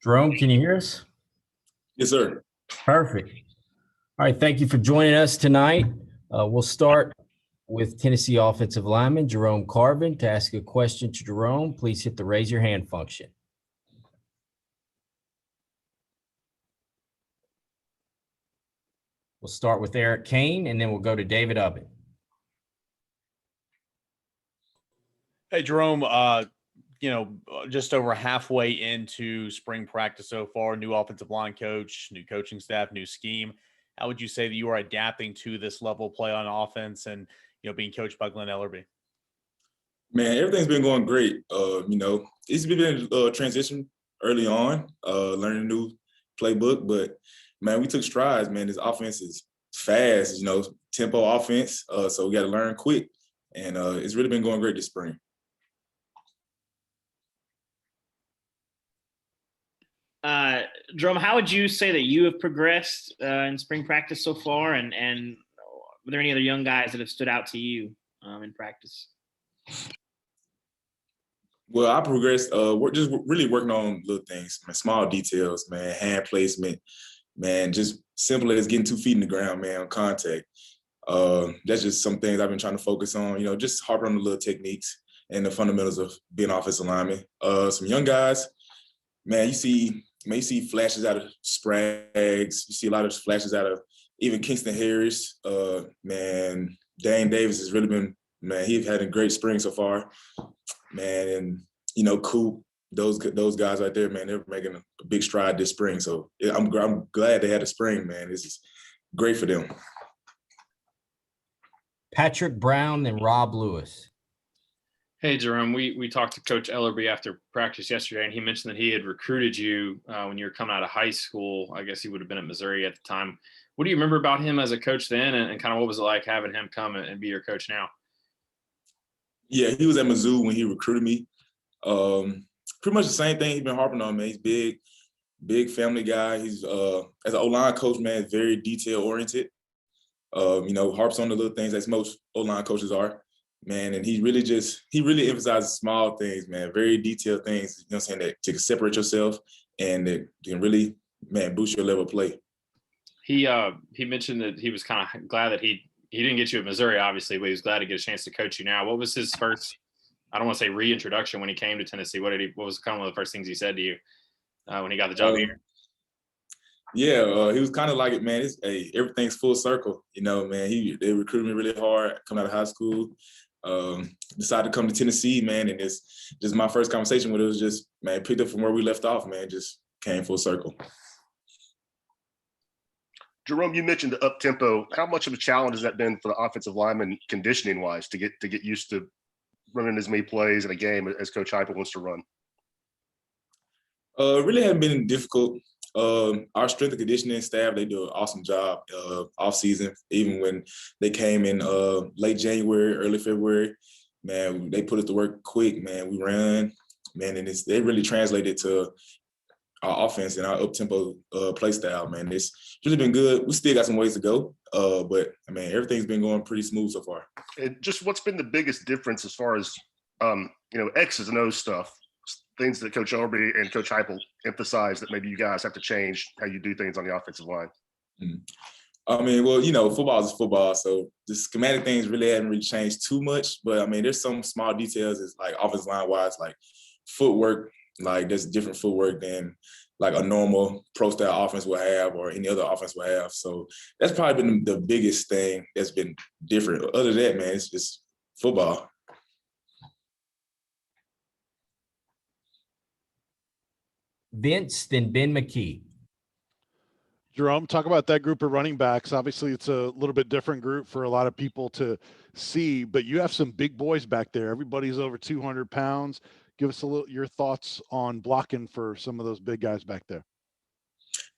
Jerome, can you hear us? Yes, sir. Perfect. All right, thank you for joining us tonight. We'll start with Tennessee offensive lineman Jerome Carvin. To ask a question to Jerome, please hit the raise your hand function. We'll start with Eric Kane, and then we'll go to David Ubbin. Hey, Jerome, just over halfway into spring practice so far, new offensive line coach, new coaching staff, new scheme. How would you say that you are adapting to this level of play on offense and, being coached by Glenn Ellerbe? Man, everything's been going great. It's been a transition early on, learning a new playbook, but man, we took strides, man. This offense is fast, tempo offense. So we got to learn quick. And it's really been going great this spring. Jerome, how would you say that you have progressed in spring practice so far? And were there any other young guys that have stood out to you in practice? Well, I progressed. We're just really working on little things, man, small details, man, hand placement, man, just simple as getting 2 feet in the ground, man, on contact. That's just some things I've been trying to focus on, just harping on the little techniques and the fundamentals of being offensive lineman. Some young guys, man, you see flashes out of Spraggs. You see a lot of flashes out of even Kingston Harris. Man, Dane Davis has really been, man, he's had a great spring so far. Man, and, Coop, those guys right there, man, they're making a big stride this spring. So I'm glad they had a spring, man. This is great for them. Patrick Brown and Rob Lewis. Hey, Jerome, we talked to Coach Ellerbe after practice yesterday, and he mentioned that he had recruited you when you were coming out of high school. I guess he would have been at Missouri at the time. What do you remember about him as a coach then, and kind of what was it like having him come and be your coach now? Yeah, he was at Mizzou when he recruited me. Pretty much the same thing he's been harping on, man. He's big family guy. He's as an O-line coach, man, very detail-oriented. Harps on the little things as most O-line coaches are. Man, and he really emphasizes small things, man, very detailed things, that to separate yourself and that can really, man, boost your level of play. He mentioned that he was kind of glad that he didn't get you at Missouri, obviously, but he was glad to get a chance to coach you now. What was his first, I don't want to say reintroduction when he came to Tennessee? What was kind of one of the first things he said to you when he got the job here? Yeah, he was kind of like it, man. Everything's full circle, man. They recruited me really hard coming out of high school. Decided to come to Tennessee, man, and it's just my first conversation with it was just, man, picked up from where we left off, man, just came full circle. Jerome, you mentioned the up tempo. How much of a challenge has that been for the offensive lineman conditioning wise to get used to running as many plays in a game as Coach Heupel wants to run? Really hasn't been difficult. Our strength and conditioning staff, they do an awesome job off season. Even when they came in late January, early February, man, they put us to work quick, man. We ran, man, and they really translated to our offense and our up-tempo play style, man. It's really been good. We still got some ways to go, but, I mean, everything's been going pretty smooth so far. And just what's been the biggest difference as far as, X's and O's stuff, things that Coach Ellerbe and Coach Heupel emphasize that maybe you guys have to change how you do things on the offensive line? Mm-hmm. I mean, well, football is football, so the schematic things really haven't really changed too much. But, I mean, there's some small details, it's like offensive line-wise, like footwork, like there's different footwork than like a normal pro-style offense will have or any other offense will have. So that's probably been the biggest thing that's been different. Other than that, man, it's just football. Vince, then Ben McKee. Jerome, talk about that group of running backs. Obviously, it's a little bit different group for a lot of people to see, but you have some big boys back there. Everybody's over 200 pounds. Give us your thoughts on blocking for some of those big guys back there.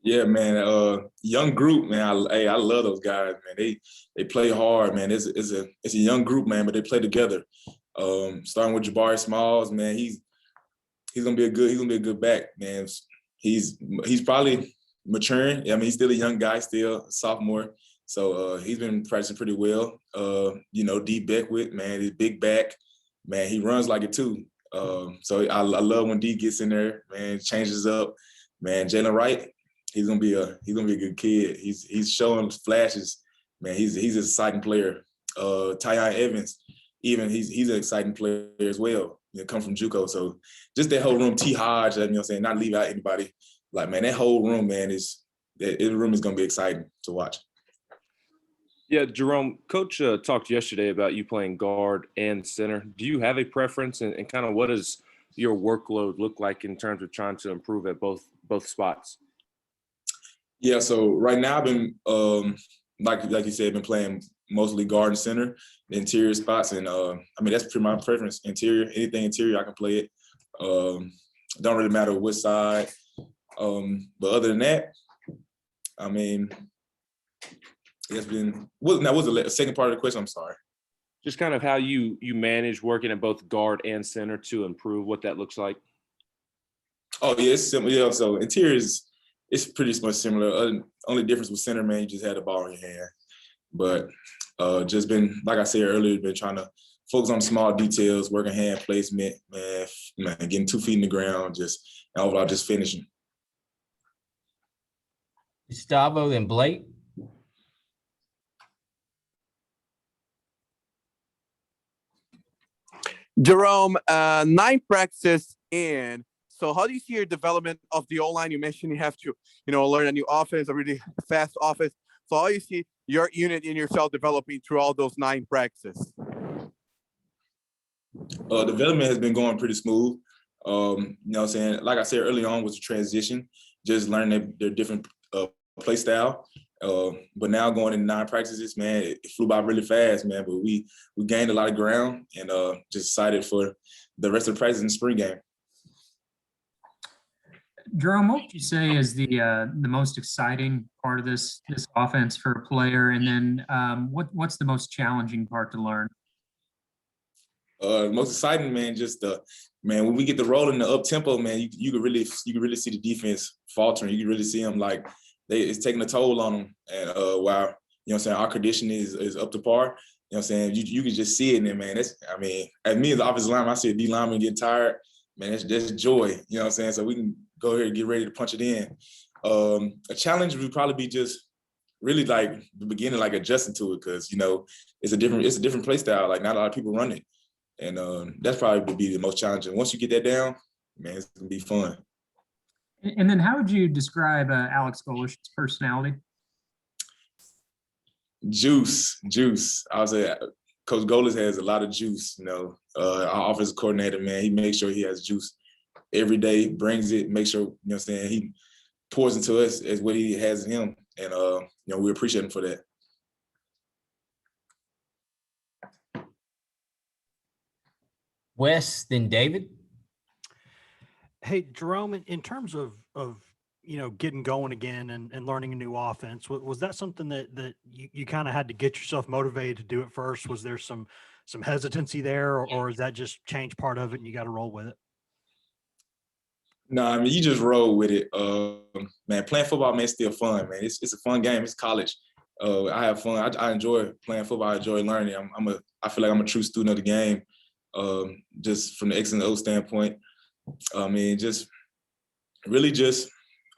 Yeah, man. Young group, man. I love those guys, man. They play hard, man. It's a young group, man, but they play together. Starting with Jabari Smalls, man. He's gonna be a good back, man. He's probably maturing. I mean, he's still a young guy, still a sophomore. So he's been practicing pretty well. D Beckwith, man, his big back, man. He runs like it too. So I love when D gets in there, man, changes up. man, Jalen Wright, he's gonna be a good kid. He's showing flashes, man. He's an exciting player. Tyon Evans, even he's an exciting player as well. You know, come from JUCO. So just that whole room, T. Hodge, you know what I'm saying, not leave out anybody. Like, man, that whole room, man, the room is gonna be exciting to watch. Yeah, Jerome, Coach talked yesterday about you playing guard and center. Do you have a preference, and kind of what does your workload look like in terms of trying to improve at both spots? Yeah, so right now I've been like you said, been playing mostly guard and center, the interior spots, and I mean that's pretty my preference. Interior, anything interior, I can play it. Don't really matter which side. But other than that, I mean, it's been. What was the second part of the question? I'm sorry. Just kind of how you manage working at both guard and center to improve, what that looks like. Oh yeah, it's similar. Yeah, so interior it's pretty much similar. Only difference with center, man, you just had the ball in your hand. But just been, like I said earlier, been trying to focus on small details, working hand placement, man, getting 2 feet in the ground, and overall just finishing. Gustavo, then Blake. Jerome, 9 practices in. So how do you see your development of the O-line? You mentioned you have to, learn a new offense, a really fast offense. So how do you see your unit and yourself developing through all those 9 practices? Development has been going pretty smooth. You know what I'm saying? Like I said early on was a transition, just learning their different play style. But now going into 9 practices, man, it flew by really fast, man. But we gained a lot of ground, and just excited for the rest of the practice in the spring game. Jerome, what would you say is the most exciting part of this offense for a player, and then what's the most challenging part to learn? Most exciting, man, just when we get the roll in the up tempo, man, you can really see the defense faltering. You can really see them like it's taking a toll on them, and while you know what I'm saying, our conditioning is up to par. You know what I'm saying? You can just see it in there, man. As me as the offensive lineman, I see a D lineman getting tired, man. That's joy. You know what I'm saying? So we can go here and get ready to punch it in. A challenge would probably be just really like the beginning, like adjusting to it, because it's a different play style. Like not a lot of people run it, and that's probably would be the most challenging. Once you get that down, man, it's gonna be fun. And then, how would you describe Alex Golish's personality? Juice. I would say Coach Golish has a lot of juice. Our offensive coordinator, man, he makes sure he has juice every day, brings it, makes sure, what I'm saying, he pours into us as what he has in him. And, we appreciate him for that. Wes, then David. Hey, Jerome, in terms of getting going again and learning a new offense, was that something that you kind of had to get yourself motivated to do it first? Was there some hesitancy there, or is that just change part of it and you got to roll with it? No, I mean, you just roll with it. Man, playing football, man, it's still fun, man. It's a fun game. It's college. I have fun. I enjoy playing football. I enjoy learning. I feel like I'm a true student of the game, just from the X and O standpoint. I mean,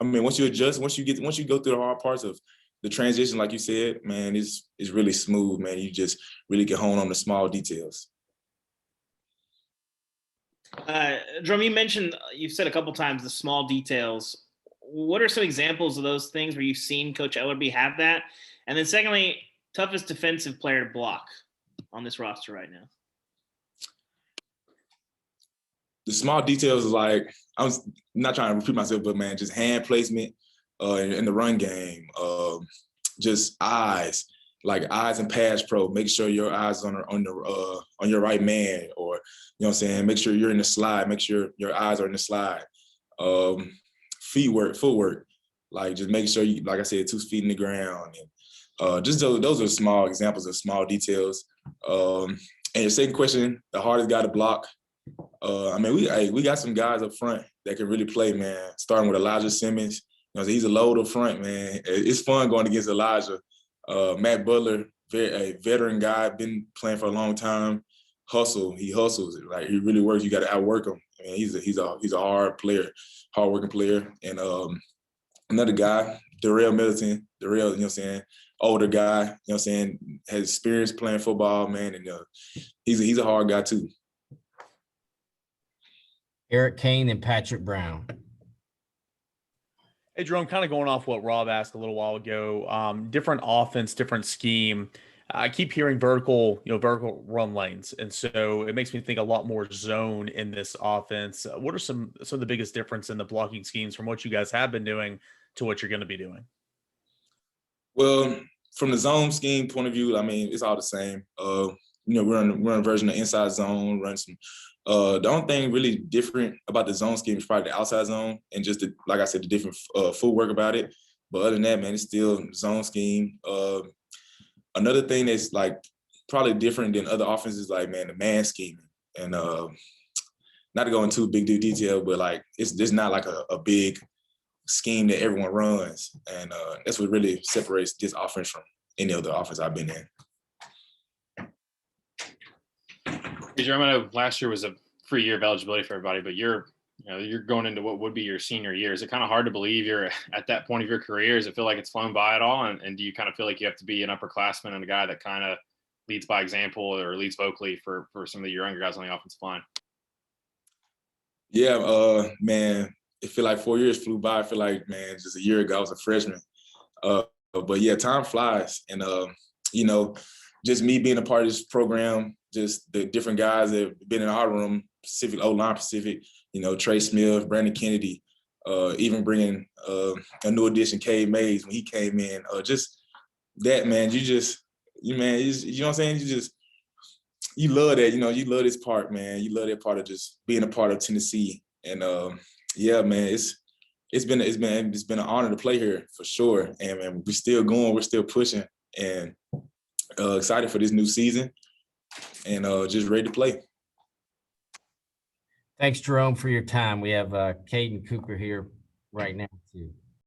once you adjust, once you go through the hard parts of the transition, like you said, man, it's really smooth, man. You just really get hone on the small details. Jerome, you've said a couple times the small details. What are some examples of those things where you've seen Coach Ellerby have that? And then secondly, toughest defensive player to block on this roster right now? The small details is like, I'm not trying to repeat myself, but man, just hand placement in the run game, just eyes and pass pro. Make sure your eyes on your right man, or you know what I'm saying. Make sure you're in the slide. Make sure your eyes are in the slide. Footwork, like just make sure you, like I said, 2 feet in the ground, and just those are small examples of small details. And your second question, the hardest guy to block. I mean, we got some guys up front that can really play, man. Starting with Elijah Simmons, he's a load up front, man. It's fun going against Elijah. Matt Butler, a veteran guy, been playing for a long time. He hustles. Like he really works. You got to outwork him. I mean, he's a hard player, hard-working player. And another guy, Darrell Middleton, you know what I'm saying, older guy, you know what I'm saying, has experience playing football, man, and he's a hard guy too. Eric Kane and Patrick Brown. Hey, Jerome, kind of going off what Rob asked a little while ago, different offense, different scheme. I keep hearing vertical run lanes. And so it makes me think a lot more zone in this offense. What are some of the biggest difference in the blocking schemes from what you guys have been doing to what you're going to be doing? Well, from the zone scheme point of view, I mean, it's all the same. We're on a version of inside zone, run some. The only thing really different about the zone scheme is probably the outside zone and just like I said, the different footwork about it. But other than that, man, it's still zone scheme. Another thing that's like probably different than other offenses, like, man, the man scheming. And not to go into big detail, but like it's not like a big scheme that everyone runs. And that's what really separates this offense from any other offense I've been in. Jerome, I know last year was a free year of eligibility for everybody, but you're going into what would be your senior year. Is it kind of hard to believe you're at that point of your career? Does it feel like it's flown by at all? And do you kind of feel like you have to be an upperclassman and a guy that kind of leads by example or leads vocally for some of your younger guys on the offensive line? Yeah, man, it feel like 4 years flew by. I feel like, man, just a year ago I was a freshman. But yeah, time flies. And, just me being a part of this program, just the different guys that have been in our room, Pacific, O-line Pacific, Trey Smith, Brandon Kennedy, even bringing a new addition, Cade Mays, when he came in. Just that, man, you know what I'm saying? You love that, you love this part, man. You love that part of just being a part of Tennessee. And yeah, man, it's been an honor to play here for sure. And man, we're still going, we're still pushing, and excited for this new season, and just ready to play. Thanks, Jerome, for your time. We have Caden Cooper here right now too.